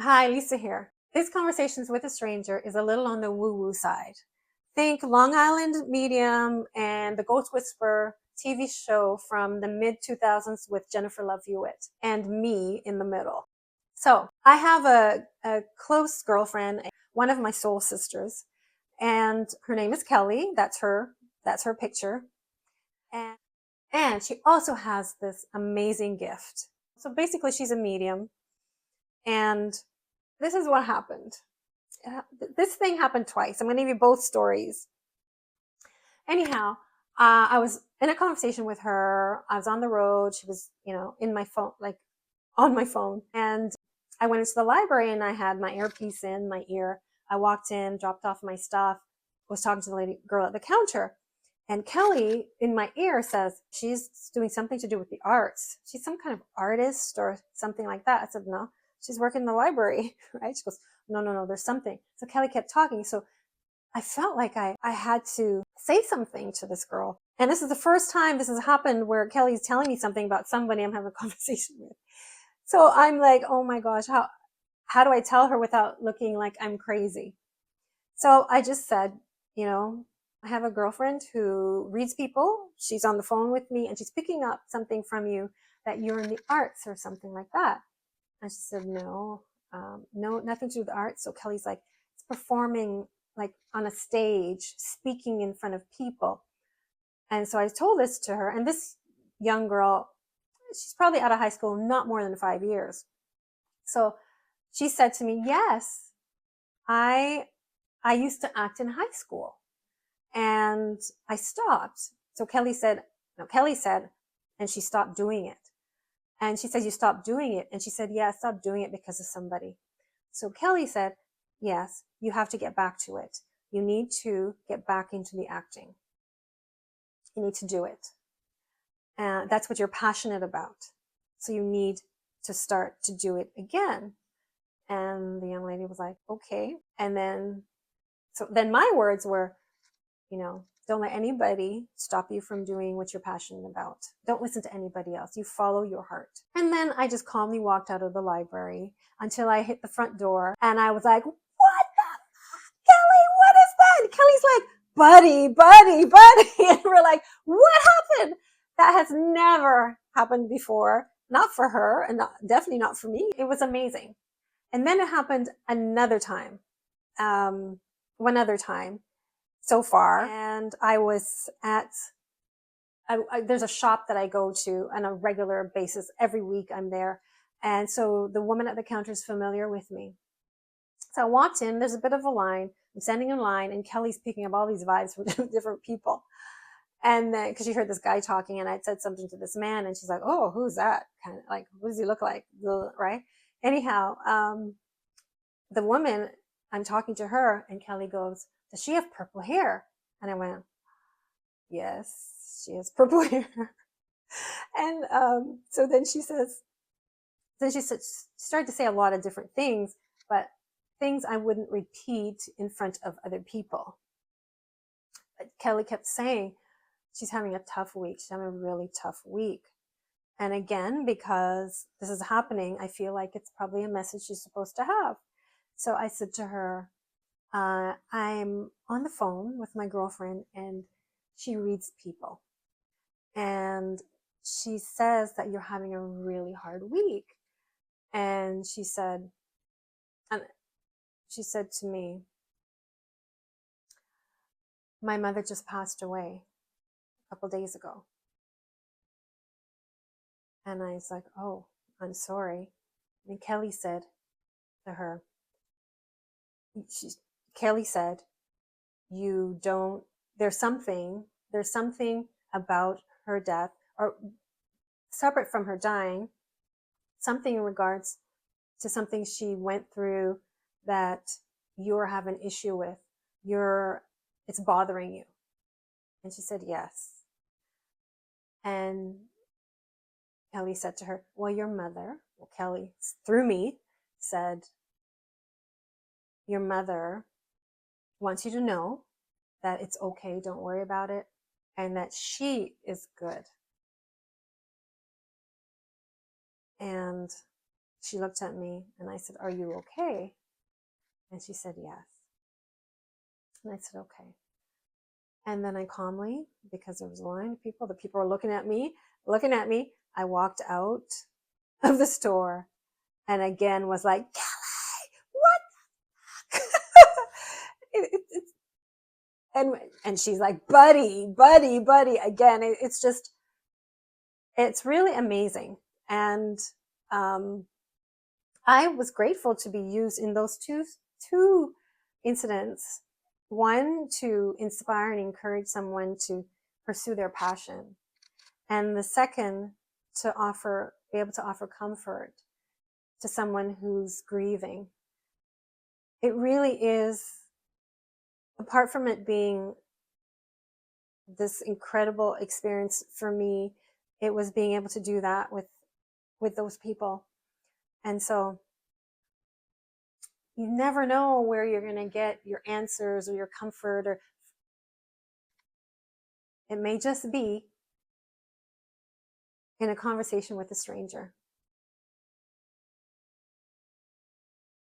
Hi, Lisa here. This Conversations with a Stranger is a little on the woo-woo side. Think Long Island Medium and The Ghost Whisperer TV show from the mid 2000s with Jennifer Love Hewitt and me in the middle. So I have a close girlfriend, one of my soul sisters, and her name is Kelly. That's her picture. And, and she also has this amazing gift. So basically she's a medium, and this is what happened. This thing happened twice. I'm going to give you both stories. Anyhow, I was in a conversation with her. I was on the road. She was, in my phone, like on my phone. And I went into the library and I had my earpiece in my ear. I walked in, dropped off my stuff, was talking to the lady girl at the counter. And Kelly in my ear says she's doing something to do with the arts. She's some kind of artist or something like that. I said, no, she's working in the library, right? She goes, no, there's something. So Kelly kept talking. So I felt like I had to say something to this girl. And this is the first time this has happened where Kelly's telling me something about somebody I'm having a conversation with. So I'm like, oh my gosh, how do I tell her without looking like I'm crazy? So I just said, I have a girlfriend who reads people. She's on the phone with me and she's picking up something from you that you're in the arts or something like that. And she said, no, no, nothing to do with the arts. So Kelly's like, it's performing like on a stage, speaking in front of people. And so I told this to her, and this young girl, she's probably out of high school, not more than 5 years. So she said to me, yes, I used to act in high school and I stopped. So Kelly said, no, Kelly said, and she stopped doing it. And she said, you stopped doing it. And she said, yeah, I stopped doing it because of somebody. So Kelly said, yes, you have to get back to it. You need to get back into the acting. You need to do it. And that's what you're passionate about. So you need to start to do it again. And the young lady was like, okay. And then my words were, don't let anybody stop you from doing what you're passionate about. Don't listen to anybody else. You follow your heart. And then I just calmly walked out of the library until I hit the front door and I was like, what the, Kelly, what is that? And Kelly's like, buddy. And we're like, what happened? That has never happened before. Not for her and definitely not for me. It was amazing. And then it happened another time, one other time so far. And I was there's a shop that I go to on a regular basis. Every week I'm there. And so the woman at the counter is familiar with me. So I walked in, there's a bit of a line. I'm standing in line and Kelly's picking up all these vibes from different people. And then, cause she heard this guy talking and I'd said something to this man and she's like, oh, who's that? Kind of like, what does he look like? Right? Anyhow, the woman, I'm talking to her and Kelly goes, does she have purple hair? And I went, yes, she has purple hair. And so then she started to say a lot of different things, but things I wouldn't repeat in front of other people. But Kelly kept saying she's having a tough week. She's having a really tough week. And again, because this is happening, I feel like it's probably a message she's supposed to have. So I said to her, I'm on the phone with my girlfriend and she reads people. And she says that you're having a really hard week. And she said to me, my mother just passed away a couple days ago. And I was like, oh, I'm sorry. And Kelly said to her, Kelly said, there's something about her death, or separate from her dying, something in regards to something she went through that you're having issue with. It's bothering you. And she said, yes. And Kelly said to her, well, your mother, Kelly, through me, said, your mother wants you to know that it's okay, don't worry about it, and that she is good. And she looked at me and I said, "Are you okay?" And she said, "Yes." And I said, "Okay." And then I calmly, because there was a line of people, the people were looking at me, I walked out of the store and again was like, "Kelly, what?" it, and she's like, "Buddy, buddy, buddy." Again, it's just, it's really amazing. And I was grateful to be used in those two incidents. One, to inspire and encourage someone to pursue their passion, and the second, to be able to offer comfort to someone who's grieving. It really is, apart from it being this incredible experience for me, it was being able to do that with those people. And so you never know where you're going to get your answers or your comfort, or it may just be in a conversation with a stranger.